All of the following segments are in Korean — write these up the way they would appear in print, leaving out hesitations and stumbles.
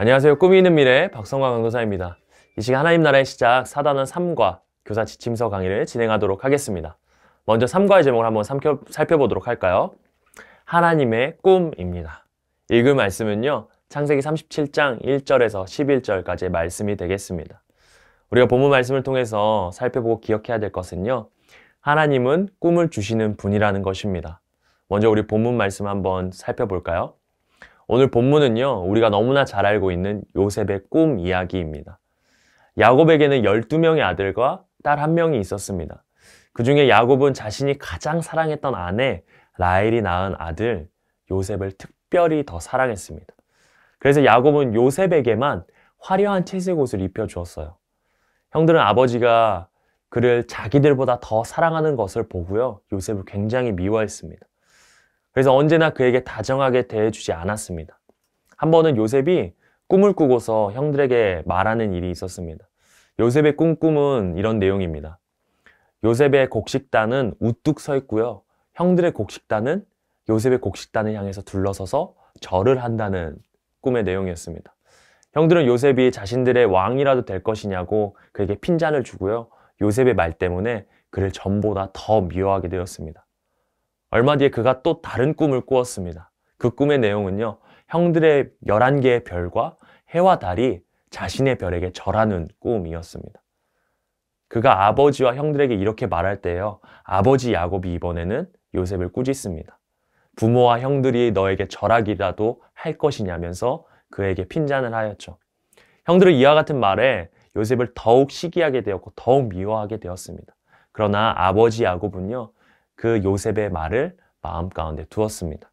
안녕하세요. 꿈이 있는 미래 박성광 강도사입니다. 이 시간 하나님 나라의 시작 4단원 3과 교사 지침서 강의를 진행하도록 하겠습니다. 먼저 3과의 제목을 한번 살펴보도록 할까요? 하나님의 꿈입니다. 읽을 말씀은요. 창세기 37장 1절에서 11절까지의 말씀이 되겠습니다. 우리가 본문 말씀을 통해서 살펴보고 기억해야 될 것은요. 하나님은 꿈을 주시는 분이라는 것입니다. 먼저 우리 본문 말씀 한번 살펴볼까요? 오늘 본문은요, 우리가 너무나 잘 알고 있는 요셉의 꿈 이야기입니다. 야곱에게는 12명의 아들과 딸 1명이 있었습니다. 그 중에 야곱은 자신이 가장 사랑했던 아내 라헬이 낳은 아들 요셉을 특별히 더 사랑했습니다. 그래서 야곱은 요셉에게만 화려한 채색 옷을 입혀주었어요. 형들은 아버지가 그를 자기들보다 더 사랑하는 것을 보고요, 요셉을 굉장히 미워했습니다. 그래서 언제나 그에게 다정하게 대해주지 않았습니다. 한 번은 요셉이 꿈을 꾸고서 형들에게 말하는 일이 있었습니다. 요셉의 꿈은 이런 내용입니다. 요셉의 곡식단은 우뚝 서 있고요. 형들의 곡식단은 요셉의 곡식단을 향해서 둘러서서 절을 한다는 꿈의 내용이었습니다. 형들은 요셉이 자신들의 왕이라도 될 것이냐고 그에게 핀잔을 주고요. 요셉의 말 때문에 그를 전보다 더 미워하게 되었습니다. 얼마 뒤에 그가 또 다른 꿈을 꾸었습니다. 그 꿈의 내용은요. 형들의 11개의 별과 해와 달이 자신의 별에게 절하는 꿈이었습니다. 그가 아버지와 형들에게 이렇게 말할 때요. 아버지 야곱이 이번에는 요셉을 꾸짖습니다. 부모와 형들이 너에게 절하기라도 할 것이냐면서 그에게 핀잔을 하였죠. 형들은 이와 같은 말에 요셉을 더욱 시기하게 되었고 더욱 미워하게 되었습니다. 그러나 아버지 야곱은요. 그 요셉의 말을 마음 가운데 두었습니다.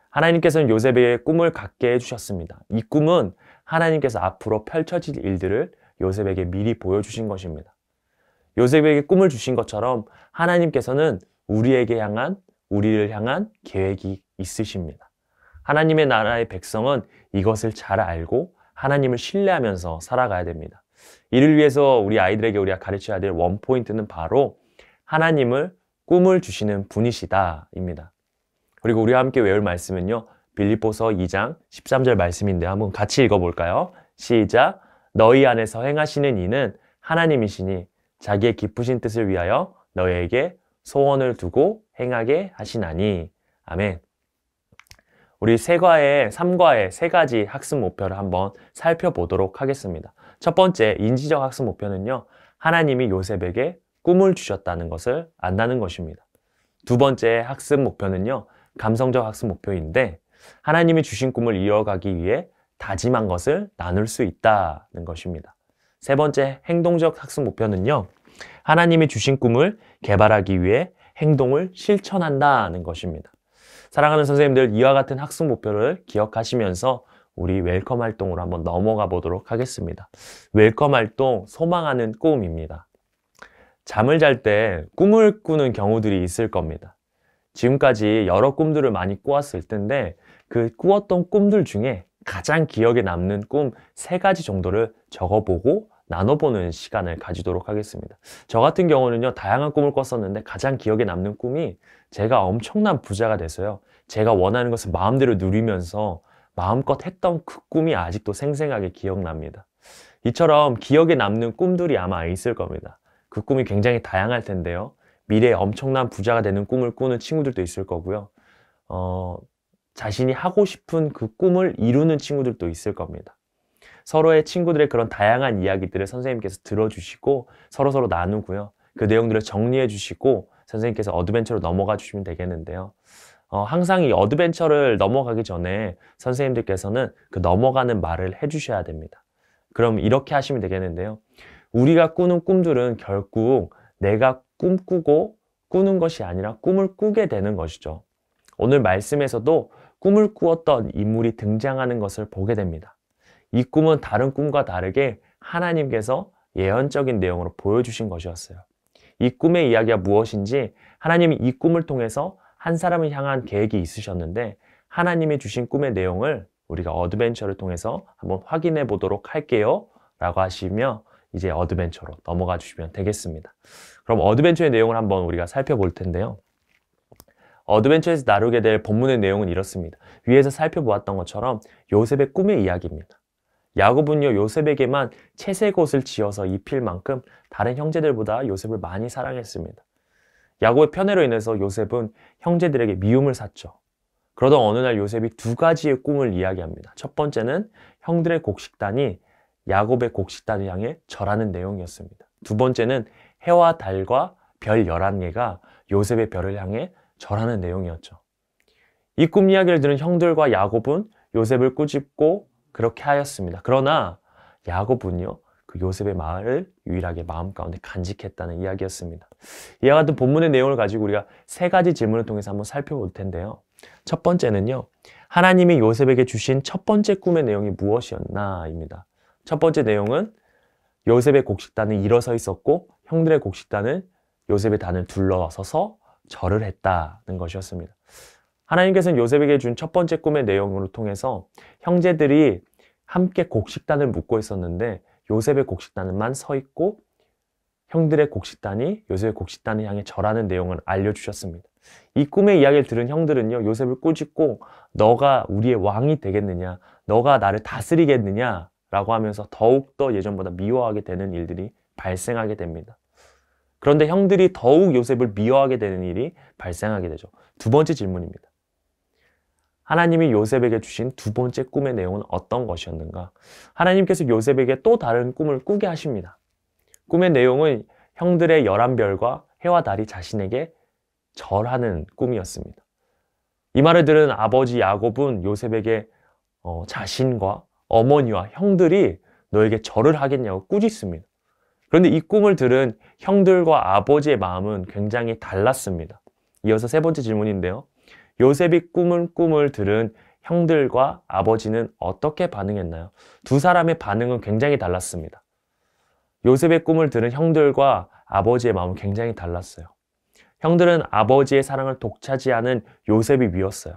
하나님께서는 요셉에게 꿈을 갖게 해주셨습니다. 이 꿈은 하나님께서 앞으로 펼쳐질 일들을 요셉에게 미리 보여주신 것입니다. 요셉에게 꿈을 주신 것처럼 하나님께서는 우리를 향한 계획이 있으십니다. 하나님의 나라의 백성은 이것을 잘 알고 하나님을 신뢰하면서 살아가야 됩니다. 이를 위해서 우리 아이들에게 우리가 가르쳐야 될 원포인트는 바로 하나님을 꿈을 주시는 분이시다입니다. 그리고 우리와 함께 외울 말씀은요. 빌립보서 2장 13절 말씀인데 한번 같이 읽어볼까요? 시작! 너희 안에서 행하시는 이는 하나님이시니 자기의 기쁘신 뜻을 위하여 너희에게 소원을 두고 행하게 하시나니. 아멘. 우리 3과의 3가지 학습 목표를 한번 살펴보도록 하겠습니다. 첫 번째 인지적 학습 목표는요. 하나님이 요셉에게 꿈을 주셨다는 것을 안다는 것입니다. 두 번째 학습 목표는요. 감성적 학습 목표인데 하나님이 주신 꿈을 이어가기 위해 다짐한 것을 나눌 수 있다는 것입니다. 세 번째 행동적 학습 목표는요. 하나님이 주신 꿈을 개발하기 위해 행동을 실천한다는 것입니다. 사랑하는 선생님들, 이와 같은 학습 목표를 기억하시면서 우리 웰컴 활동으로 한번 넘어가 보도록 하겠습니다. 웰컴 활동, 소망하는 꿈입니다. 잠을 잘 때 꿈을 꾸는 경우들이 있을 겁니다. 지금까지 여러 꿈들을 많이 꾸었을 텐데 그 꾸었던 꿈들 중에 가장 기억에 남는 꿈 3가지 정도를 적어보고 나눠보는 시간을 가지도록 하겠습니다. 저 같은 경우는요, 다양한 꿈을 꿨었는데 가장 기억에 남는 꿈이 제가 엄청난 부자가 돼서요, 제가 원하는 것을 마음대로 누리면서 마음껏 했던 그 꿈이 아직도 생생하게 기억납니다. 이처럼 기억에 남는 꿈들이 아마 있을 겁니다. 그 꿈이 굉장히 다양할 텐데요. 미래에 엄청난 부자가 되는 꿈을 꾸는 친구들도 있을 거고요. 자신이 하고 싶은 그 꿈을 이루는 친구들도 있을 겁니다. 서로의 친구들의 그런 다양한 이야기들을 선생님께서 들어주시고 서로서로 나누고요. 그 내용들을 정리해 주시고 선생님께서 어드벤처로 넘어가 주시면 되겠는데요. 항상 이 어드벤처를 넘어가기 전에 선생님들께서는 그 넘어가는 말을 해주셔야 됩니다. 그럼 이렇게 하시면 되겠는데요. 우리가 꾸는 꿈들은 결국 내가 꿈꾸고 꾸는 것이 아니라 꿈을 꾸게 되는 것이죠. 오늘 말씀에서도 꿈을 꾸었던 인물이 등장하는 것을 보게 됩니다. 이 꿈은 다른 꿈과 다르게 하나님께서 예언적인 내용으로 보여주신 것이었어요. 이 꿈의 이야기가 무엇인지 하나님이 이 꿈을 통해서 한 사람을 향한 계획이 있으셨는데 하나님이 주신 꿈의 내용을 우리가 어드벤처를 통해서 한번 확인해 보도록 할게요 라고 하시며 이제 어드벤처로 넘어가 주시면 되겠습니다. 그럼 어드벤처의 내용을 한번 우리가 살펴볼 텐데요. 어드벤처에서 나누게 될 본문의 내용은 이렇습니다. 위에서 살펴보았던 것처럼 요셉의 꿈의 이야기입니다. 야곱은요, 요셉에게만 채색 옷을 지어서 입힐 만큼 다른 형제들보다 요셉을 많이 사랑했습니다. 야곱의 편애로 인해서 요셉은 형제들에게 미움을 샀죠. 그러던 어느 날 요셉이 두 가지의 꿈을 이야기합니다. 첫 번째는 형들의 곡식단이 야곱의 곡식단을 향해 절하는 내용이었습니다. 두 번째는 해와 달과 별 11개가 요셉의 별을 향해 절하는 내용이었죠. 이 꿈 이야기를 들은 형들과 야곱은 요셉을 꾸짖고 그렇게 하였습니다. 그러나 야곱은요, 그 요셉의 말을 유일하게 마음 가운데 간직했다는 이야기였습니다. 이와 같은 본문의 내용을 가지고 우리가 세 가지 질문을 통해서 한번 살펴볼 텐데요. 첫 번째는요, 하나님이 요셉에게 주신 첫 번째 꿈의 내용이 무엇이었나입니다. 첫 번째 내용은 요셉의 곡식단은 일어서 있었고 형들의 곡식단은 요셉의 단을 둘러서서 절을 했다는 것이었습니다. 하나님께서는 요셉에게 준 첫 번째 꿈의 내용을 통해서 형제들이 함께 곡식단을 묶고 있었는데 요셉의 곡식단만 서 있고 형들의 곡식단이 요셉의 곡식단을 향해 절하는 내용을 알려주셨습니다. 이 꿈의 이야기를 들은 형들은요, 요셉을 꾸짖고 너가 우리의 왕이 되겠느냐, 너가 나를 다스리겠느냐 라고 하면서 더욱더 예전보다 미워하게 되는 일들이 발생하게 됩니다. 그런데 형들이 더욱 요셉을 미워하게 되는 일이 발생하게 되죠. 두 번째 질문입니다. 하나님이 요셉에게 주신 두 번째 꿈의 내용은 어떤 것이었는가? 하나님께서 요셉에게 또 다른 꿈을 꾸게 하십니다. 꿈의 내용은 형들의 11별과 해와 달이 자신에게 절하는 꿈이었습니다. 이 말을 들은 아버지 야곱은 요셉에게 자신과 어머니와 형들이 너에게 절을 하겠냐고 꾸짖습니다. 그런데 이 꿈을 들은 형들과 아버지의 마음은 굉장히 달랐습니다. 이어서 세 번째 질문인데요. 요셉이 꿈을 들은 형들과 아버지는 어떻게 반응했나요? 두 사람의 반응은 굉장히 달랐습니다. 요셉의 꿈을 들은 형들과 아버지의 마음은 굉장히 달랐어요. 형들은 아버지의 사랑을 독차지하는 요셉이 미웠어요.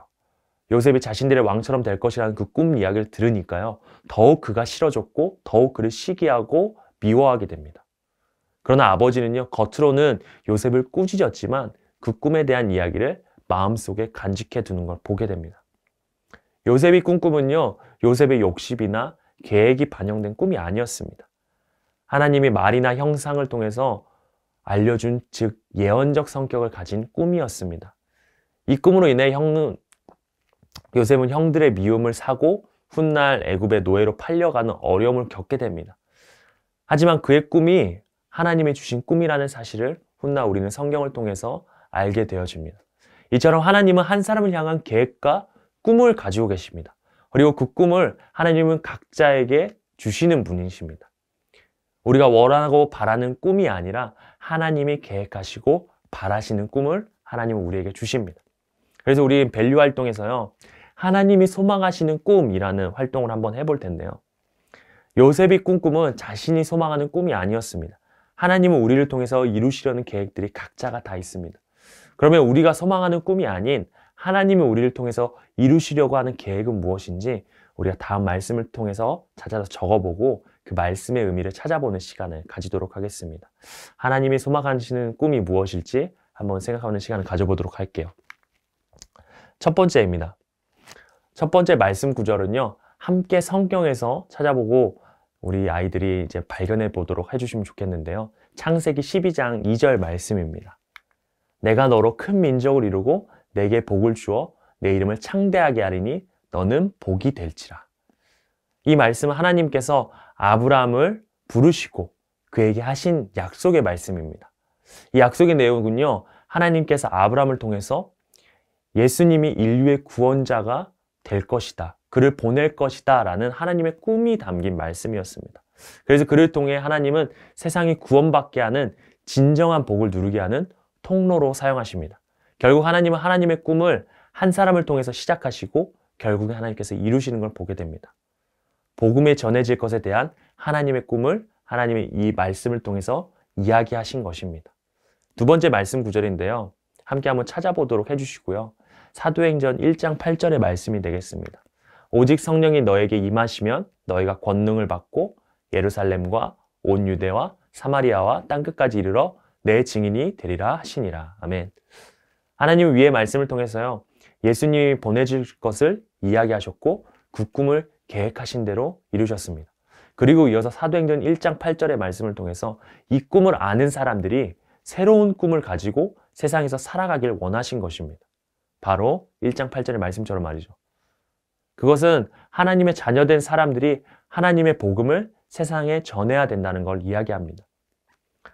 요셉이 자신들의 왕처럼 될 것이라는 그 꿈 이야기를 들으니까요, 더욱 그가 싫어졌고 더욱 그를 시기하고 미워하게 됩니다. 그러나 아버지는요, 겉으로는 요셉을 꾸짖었지만 그 꿈에 대한 이야기를 마음속에 간직해 두는 걸 보게 됩니다. 요셉이 꾼 꿈은요, 요셉의 욕심이나 계획이 반영된 꿈이 아니었습니다. 하나님이 말이나 형상을 통해서 알려준, 즉 예언적 성격을 가진 꿈이었습니다. 이 꿈으로 인해 요셉은 형들의 미움을 사고 훗날 애굽의 노예로 팔려가는 어려움을 겪게 됩니다. 하지만 그의 꿈이 하나님이 주신 꿈이라는 사실을 훗날 우리는 성경을 통해서 알게 되어집니다. 이처럼 하나님은 한 사람을 향한 계획과 꿈을 가지고 계십니다. 그리고 그 꿈을 하나님은 각자에게 주시는 분이십니다. 우리가 원하고 바라는 꿈이 아니라 하나님이 계획하시고 바라시는 꿈을 하나님은 우리에게 주십니다. 그래서 우리 밸류 활동에서요, 하나님이 소망하시는 꿈이라는 활동을 한번 해볼 텐데요. 요셉이 꾼 꿈은 자신이 소망하는 꿈이 아니었습니다. 하나님은 우리를 통해서 이루시려는 계획들이 각자가 다 있습니다. 그러면 우리가 소망하는 꿈이 아닌 하나님이 우리를 통해서 이루시려고 하는 계획은 무엇인지 우리가 다음 말씀을 통해서 찾아서 적어보고 그 말씀의 의미를 찾아보는 시간을 가지도록 하겠습니다. 하나님이 소망하시는 꿈이 무엇일지 한번 생각하는 시간을 가져보도록 할게요. 첫 번째입니다. 첫 번째 말씀 구절은요, 함께 성경에서 찾아보고 우리 아이들이 이제 발견해 보도록 해주시면 좋겠는데요. 창세기 12장 2절 말씀입니다. 내가 너로 큰 민족을 이루고 내게 복을 주어 내 이름을 창대하게 하리니 너는 복이 될지라. 이 말씀은 하나님께서 아브라함을 부르시고 그에게 하신 약속의 말씀입니다. 이 약속의 내용은요, 하나님께서 아브라함을 통해서 예수님이 인류의 구원자가 될 것이다, 그를 보낼 것이다 라는 하나님의 꿈이 담긴 말씀이었습니다. 그래서 그를 통해 하나님은 세상이 구원받게 하는 진정한 복을 누리게 하는 통로로 사용하십니다. 결국 하나님은 하나님의 꿈을 한 사람을 통해서 시작하시고 결국에 하나님께서 이루시는 걸 보게 됩니다. 복음에 전해질 것에 대한 하나님의 꿈을 하나님의 이 말씀을 통해서 이야기하신 것입니다. 두 번째 말씀 구절인데요. 함께 한번 찾아보도록 해주시고요. 사도행전 1장 8절의 말씀이 되겠습니다. 오직 성령이 너에게 임하시면 너희가 권능을 받고 예루살렘과 온 유대와 사마리아와 땅끝까지 이르러 내 증인이 되리라 하시니라. 아멘. 하나님은 위의 말씀을 통해서요, 예수님이 보내줄 것을 이야기하셨고 그 꿈을 계획하신 대로 이루셨습니다. 그리고 이어서 사도행전 1장 8절의 말씀을 통해서 이 꿈을 아는 사람들이 새로운 꿈을 가지고 세상에서 살아가길 원하신 것입니다. 바로 1장 8절의 말씀처럼 말이죠. 그것은 하나님의 자녀된 사람들이 하나님의 복음을 세상에 전해야 된다는 걸 이야기합니다.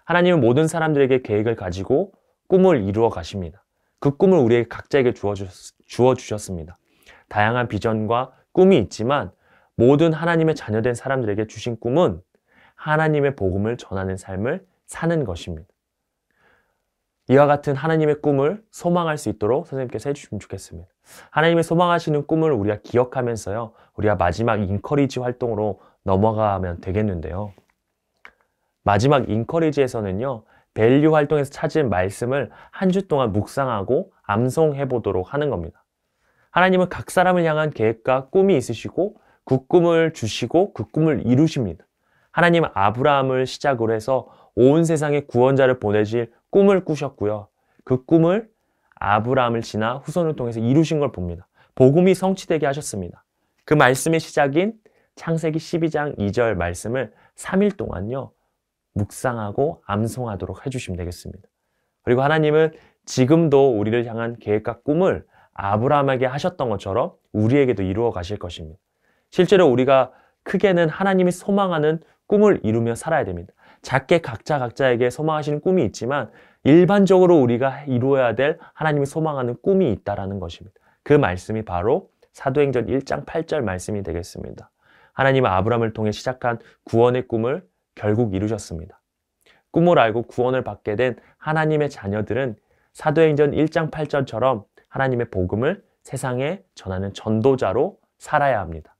하나님은 모든 사람들에게 계획을 가지고 꿈을 이루어 가십니다. 그 꿈을 우리에게 각자에게 주어 주셨습니다. 다양한 비전과 꿈이 있지만 모든 하나님의 자녀된 사람들에게 주신 꿈은 하나님의 복음을 전하는 삶을 사는 것입니다. 이와 같은 하나님의 꿈을 소망할 수 있도록 선생님께서 해주시면 좋겠습니다. 하나님의 소망하시는 꿈을 우리가 기억하면서요, 우리가 마지막 인커리지 활동으로 넘어가면 되겠는데요. 마지막 인커리지에서는요, 밸류 활동에서 찾은 말씀을 한 주 동안 묵상하고 암송해 보도록 하는 겁니다. 하나님은 각 사람을 향한 계획과 꿈이 있으시고 그 꿈을 주시고 그 꿈을 이루십니다. 하나님은 아브라함을 시작으로 해서 온 세상에 구원자를 보내실 꿈을 꾸셨고요. 그 꿈을 아브라함을 지나 후손을 통해서 이루신 걸 봅니다. 복음이 성취되게 하셨습니다. 그 말씀의 시작인 창세기 12장 2절 말씀을 3일 동안요, 묵상하고 암송하도록 해주시면 되겠습니다. 그리고 하나님은 지금도 우리를 향한 계획과 꿈을 아브라함에게 하셨던 것처럼 우리에게도 이루어 가실 것입니다. 실제로 우리가 크게는 하나님이 소망하는 꿈을 이루며 살아야 됩니다. 작게 각자에게 소망하시는 꿈이 있지만 일반적으로 우리가 이루어야 될 하나님이 소망하는 꿈이 있다는 것입니다. 그 말씀이 바로 사도행전 1장 8절 말씀이 되겠습니다. 하나님은 아브라함을 통해 시작한 구원의 꿈을 결국 이루셨습니다. 꿈을 알고 구원을 받게 된 하나님의 자녀들은 사도행전 1장 8절처럼 하나님의 복음을 세상에 전하는 전도자로 살아야 합니다.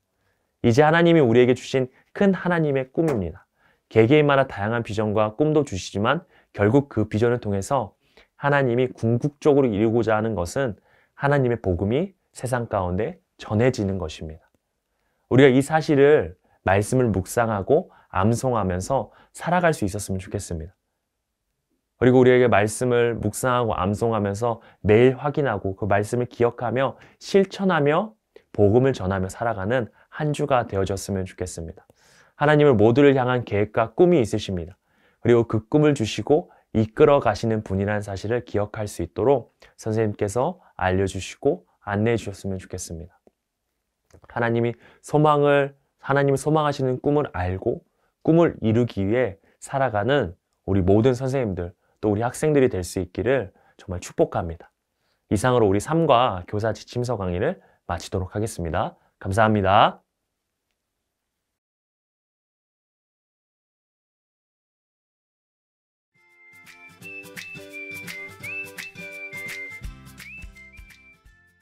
이제 하나님이 우리에게 주신 큰 하나님의 꿈입니다. 개개인마다 다양한 비전과 꿈도 주시지만 결국 그 비전을 통해서 하나님이 궁극적으로 이루고자 하는 것은 하나님의 복음이 세상 가운데 전해지는 것입니다. 우리가 이 사실을 말씀을 묵상하고 암송하면서 살아갈 수 있었으면 좋겠습니다. 그리고 우리에게 말씀을 묵상하고 암송하면서 매일 확인하고 그 말씀을 기억하며 실천하며 복음을 전하며 살아가는 한 주가 되어졌으면 좋겠습니다. 하나님은 모두를 향한 계획과 꿈이 있으십니다. 그리고 그 꿈을 주시고 이끌어 가시는 분이라는 사실을 기억할 수 있도록 선생님께서 알려주시고 안내해 주셨으면 좋겠습니다. 하나님이 소망하시는 꿈을 알고 꿈을 이루기 위해 살아가는 우리 모든 선생님들, 또 우리 학생들이 될 수 있기를 정말 축복합니다. 이상으로 우리 3과 교사 지침서 강의를 마치도록 하겠습니다. 감사합니다.